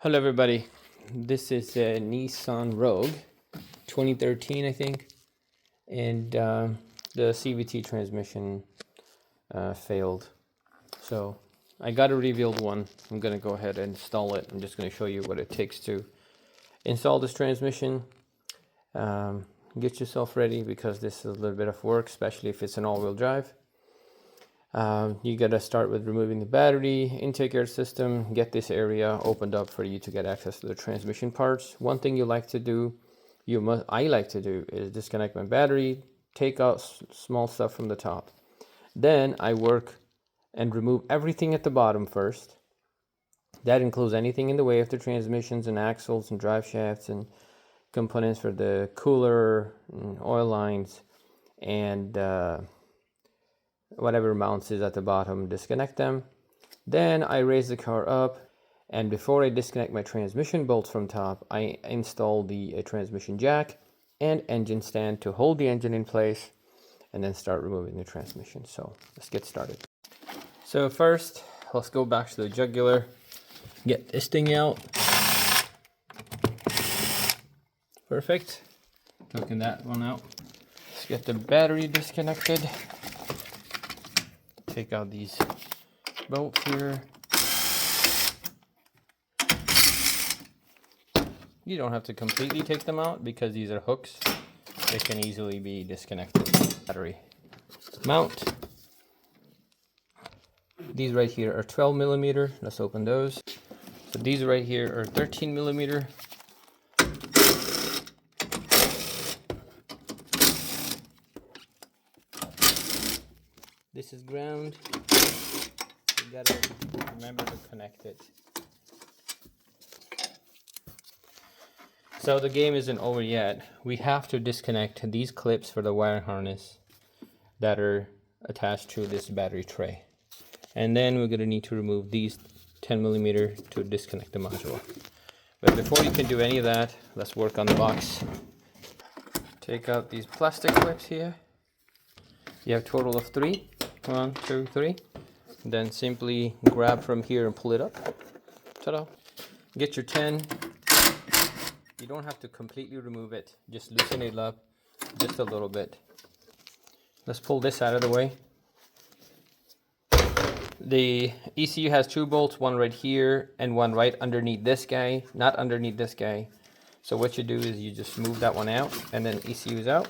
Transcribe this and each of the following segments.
Hello everybody, this is a Nissan Rogue 2013 I think, and the CVT transmission failed, so I got a rebuild one. I'm gonna go ahead and install it. I'm just gonna show you what it takes to install this transmission. Get yourself ready because this is a little bit of work, especially if it's an all-wheel drive. You gotta start with removing the battery, intake air system, get this area opened up for you to get access to the transmission parts. One thing I like to do is disconnect my battery, take out small stuff from the top. Then I work and remove everything at the bottom first. That includes anything in the way of the transmissions and axles and drive shafts and components for the cooler and oil lines and whatever mounts is at the bottom, disconnect them. Then I raise the car up, and before I disconnect my transmission bolts from top, I install the transmission jack and engine stand to hold the engine in place, and then start removing the transmission. So let's get started. So first, let's go back to the jugular, get this thing out. Perfect. Taking that one out. Let's get the battery disconnected. Take out these bolts here. You don't have to completely take them out because these are hooks. They can easily be disconnected. Battery mount. These right here are 12 millimeter. Let's open those. So these right here are 13 millimeter. This is ground. You gotta remember to connect it. So the game isn't over yet. We have to disconnect these clips for the wire harness that are attached to this battery tray. And then we're gonna need to remove these 10 millimeter to disconnect the module. But before you can do any of that, let's work on the box. Take out these plastic clips here. You have a total of 3. 1, 2, 3. Then simply grab from here and pull it up. Ta-da! Get your 10. You don't have to completely remove it. Just loosen it up just a little bit. Let's pull this out of the way. The ECU has 2 bolts, one right here and one right underneath this guy, not underneath this guy. So what you do is you just move that one out, and then ECU is out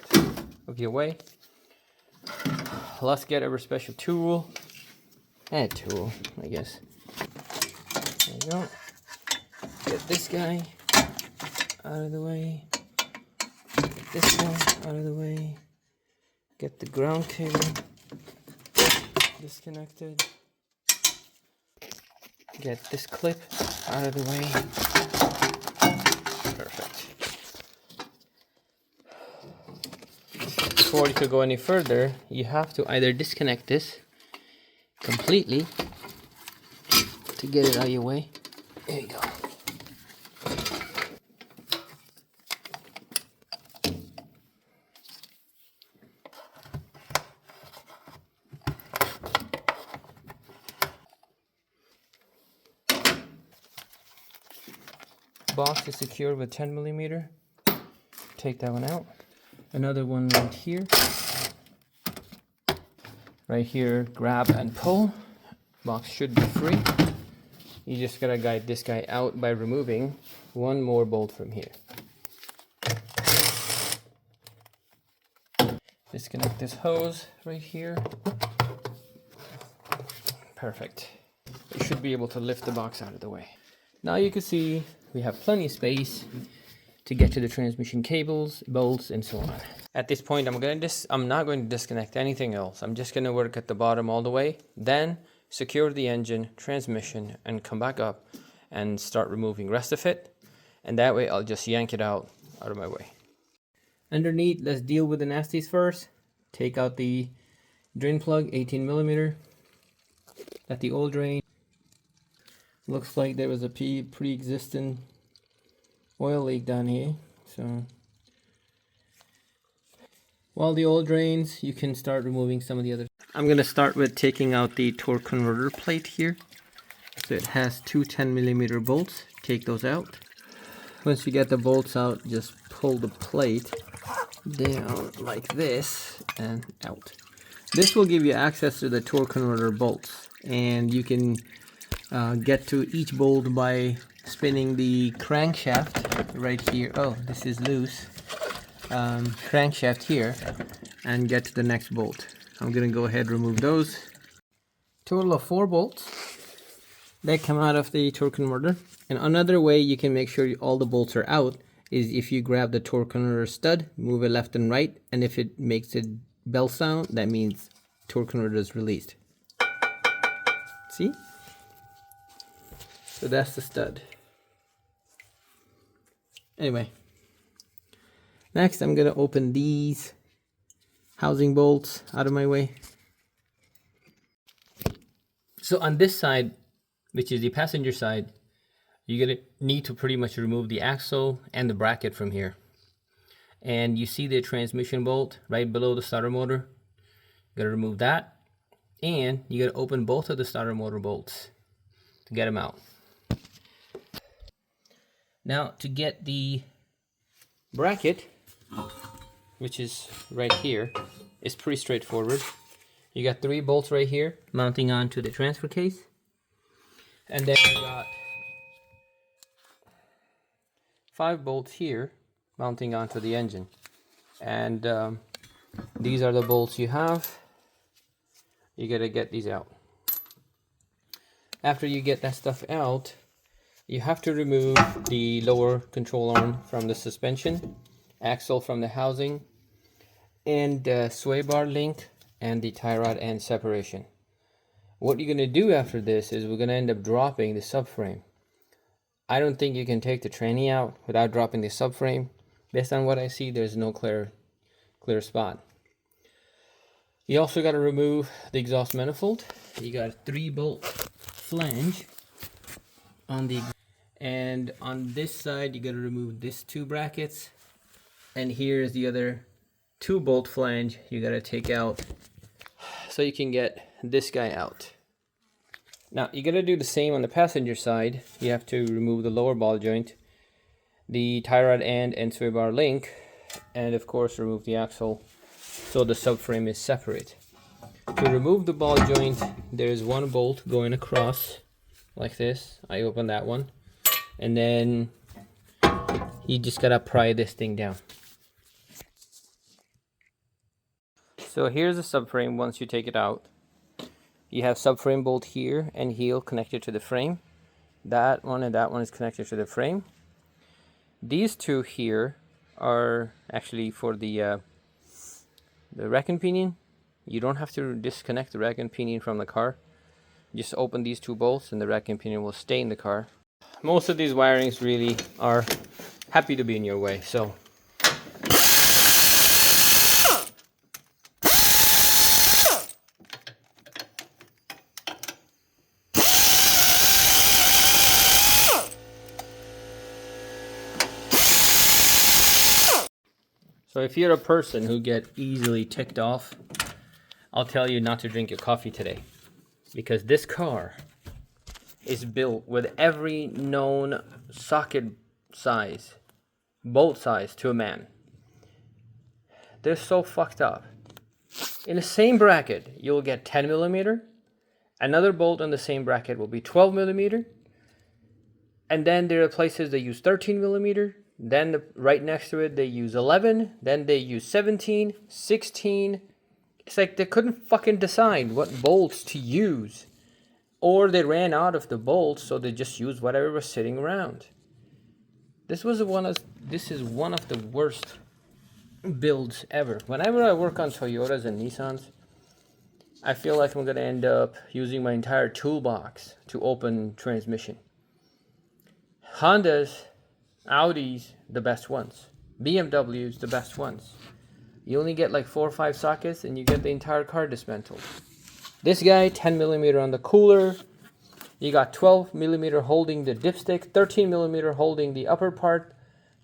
of your way. Let's get our special tool. Tool, I guess. There you go. Get this guy out of the way. Get this guy out of the way. Get the ground cable disconnected. Get this clip out of the way. Perfect. Before you could go any further, you have to either disconnect this completely to get it out of your way. There you go. Box is secured with 10 millimeter. Take that one out. Another one right here. Right here, grab and pull. Box should be free. You just gotta guide this guy out by removing one more bolt from here. Disconnect this hose right here. Perfect. You should be able to lift the box out of the way. Now you can see we have plenty of space to get to the transmission cables, bolts, and so on. At this point, I'm not going to disconnect anything else. I'm just going to work at the bottom all the way, then secure the engine, transmission, and come back up and start removing the rest of it. And that way, I'll just yank it out of my way. Underneath, let's deal with the nasties first. Take out the drain plug, 18 millimeter. At the old drain. Looks like there was a pre-existing oil leak down here. So while the oil drains, you can start removing some of the other. I'm going to start with taking out the torque converter plate here. So it has two 10 millimeter bolts. take those out. Once you get the bolts out, just pull the plate down like this and out. This will give you access to the torque converter bolts, and you can get to each bolt by spinning the crankshaft right here. Oh, this is loose. Crankshaft here, and get to the next bolt. I'm gonna go ahead and remove those. Total of 4 bolts that come out of the torque converter. And another way you can make sure all the bolts are out is if you grab the torque converter stud, move it left and right, and if it makes a bell sound, that means torque converter is released. See? So that's the stud. Anyway, next I'm gonna open these housing bolts out of my way. So on this side, which is the passenger side, you're gonna need to pretty much remove the axle and the bracket from here. And you see the transmission bolt right below the starter motor. You gotta remove that, and you gotta open both of the starter motor bolts to get them out. Now to get the bracket, which is right here, is pretty straightforward. You got 3 bolts right here mounting onto the transfer case, and then you got 5 bolts here mounting onto the engine. And these are the bolts you have. You gotta get these out. After you get that stuff out, you have to remove the lower control arm from the suspension, axle from the housing, and sway bar link and the tie rod end separation. What you're gonna do after this is we're gonna end up dropping the subframe. I don't think you can take the tranny out without dropping the subframe. Based on what I see, there's no clear spot. You also got to remove the exhaust manifold. You got a 3-bolt flange on the, and on this side you got to remove these 2 brackets, and here's the other 2-bolt flange you got to take out so you can get this guy out. Now you got to do the same on the passenger side. You have to remove the lower ball joint, the tie rod end and sway bar link, and of course remove the axle so the subframe is separate. To remove the ball joint, there's 1 bolt going across like this. I open that one, and then you just gotta pry this thing down. So here's the subframe once you take it out. You have subframe bolt here and heel connected to the frame. That one and that one is connected to the frame. These 2 here are actually for the rack and pinion. You don't have to disconnect the rack and pinion from the car. Just open these 2 bolts and the rack and pinion will stay in the car. Most of these wirings really are happy to be in your way, so if you're a person who get easily ticked off, I'll tell you not to drink your coffee today, because this car is built with every known socket size, bolt size to a man. They're so fucked up. In the same bracket, you'll get 10 millimeter. Another bolt on the same bracket will be 12 millimeter. And then there are places that use 13 millimeter. Then right next to it, they use 11. Then they use 17, 16. It's like they couldn't fucking decide what bolts to use. Or they ran out of the bolts, so they just used whatever was sitting around. This is one of the worst builds ever. Whenever I work on Toyotas and Nissans, I feel like I'm going to end up using my entire toolbox to open transmission. Hondas, Audis, the best ones. BMWs, the best ones. You only get like 4 or 5 sockets and you get the entire car dismantled. This guy, 10 millimeter on the cooler. You got 12 millimeter holding the dipstick, 13 millimeter holding the upper part,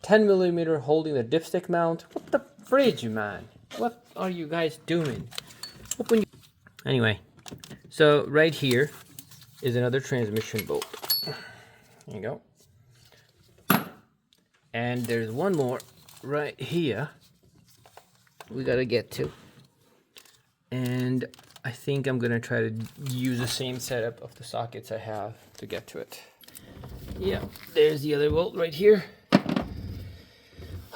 10 millimeter holding the dipstick mount. What the fridge, man? What are you guys doing? Anyway, so right here is another transmission bolt. There you go. And there's one more right here we gotta get to. And I think I'm gonna try to use the same setup of the sockets I have to get to it. Yeah, there's the other bolt right here.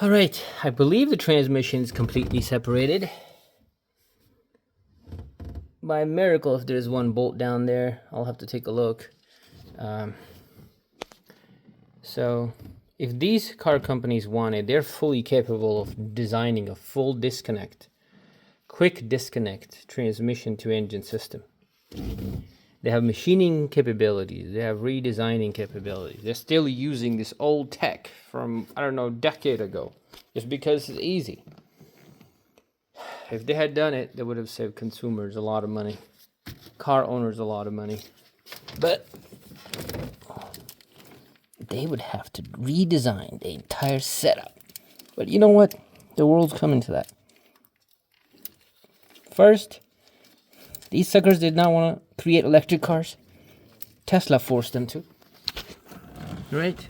All right, I believe the transmission is completely separated. By miracle, if there's one bolt down there, I'll have to take a look. So if these car companies want it, they're fully capable of designing a full disconnect, quick disconnect transmission to engine system. They have machining capabilities. They have redesigning capabilities. They're still using this old tech from, I don't know, a decade ago, just because it's easy. If they had done it, they would have saved consumers a lot of money, car owners a lot of money. But they would have to redesign the entire setup. But you know what? The world's coming to that. First, these suckers did not want to create electric cars. Tesla forced them to. Right?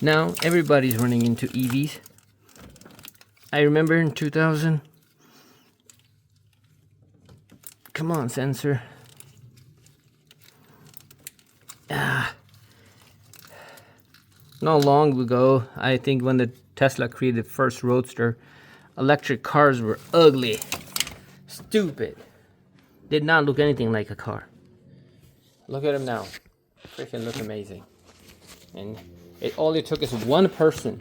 Now, everybody's running into EVs. I remember in 2000... Come on, sensor. Not long ago, I think when the Tesla created the first Roadster, electric cars were ugly, stupid, did not look anything like a car. Look at them now, freaking look amazing. And all it took is one person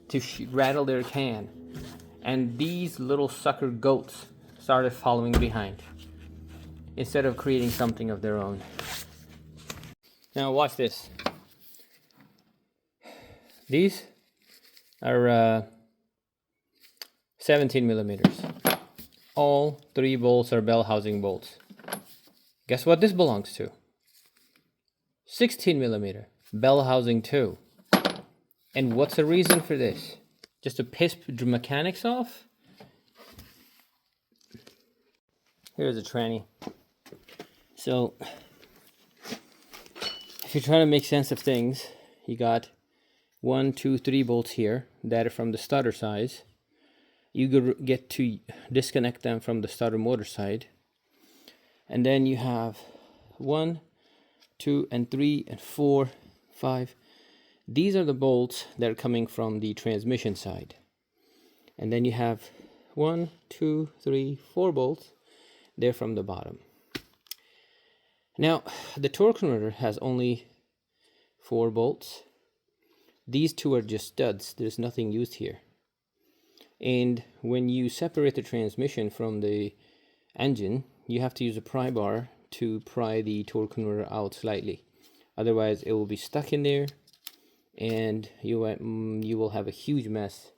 to rattle their can, and these little sucker goats started following behind, instead of creating something of their own. Now watch this. These are 17 millimeters. All 3 bolts are bell housing bolts. Guess what this belongs to? 16 millimeter bell housing too. And what's the reason for this? Just to piss the mechanics off? Here's a tranny. So, if you're trying to make sense of things, you got 1, 2, 3 bolts here that are from the starter size. You get to disconnect them from the starter motor side. And then you have 1, 2, and 3, and 4, 5. These are the bolts that are coming from the transmission side. And then you have 1, 2, 3, 4 bolts. They're from the bottom. Now, the torque converter has only 4 bolts. These 2 are just studs. There's nothing used here. And when you separate the transmission from the engine, you have to use a pry bar to pry the torque converter out slightly. Otherwise, it will be stuck in there, and you will have a huge mess,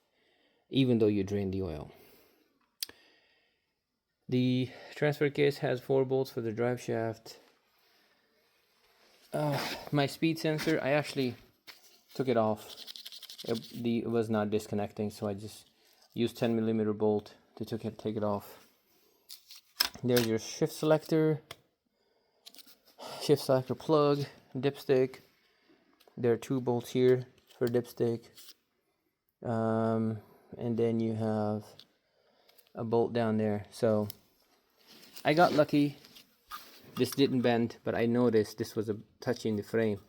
even though you drain the oil. The transfer case has 4 bolts for the drive shaft. My speed sensor, I actually took it off. It was not disconnecting, so I just used 10 millimeter bolt to take it off. There's your shift selector plug, dipstick. There are 2 bolts here for dipstick. And then you have a bolt down there. So I got lucky. This didn't bend, but I noticed this was touching the frame.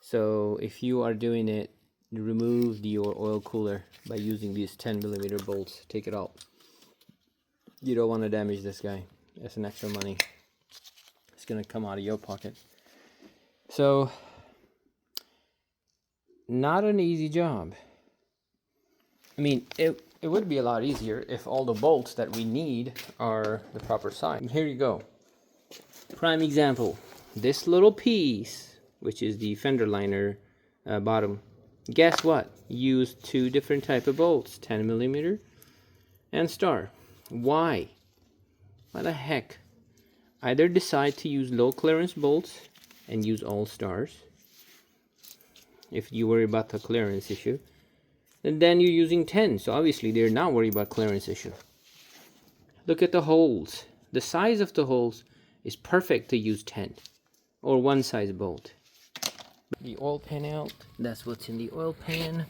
So if you are doing it, remove your oil cooler by using these 10 millimeter bolts. Take it out. You don't want to damage this guy. That's an extra money. It's gonna come out of your pocket. So, not an easy job. I mean, it would be a lot easier if all the bolts that we need are the proper size. And here you go. Prime example. This little piece, which is the fender liner bottom, guess what? Use 2 different type of bolts, 10 millimeter and star. Why? Why the heck? Either decide to use low clearance bolts and use all stars, if you worry about the clearance issue, and then you're using 10, so obviously they're not worried about clearance issue. Look at the holes. The size of the holes is perfect to use 10 or 1 size bolt. The oil pan out, that's what's in the oil pan.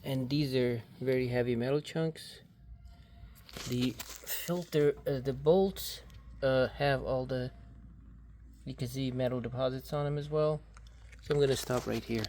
And these are very heavy metal chunks. The filter, the bolts have all the, you can see metal deposits on them as well. So I'm gonna stop right here.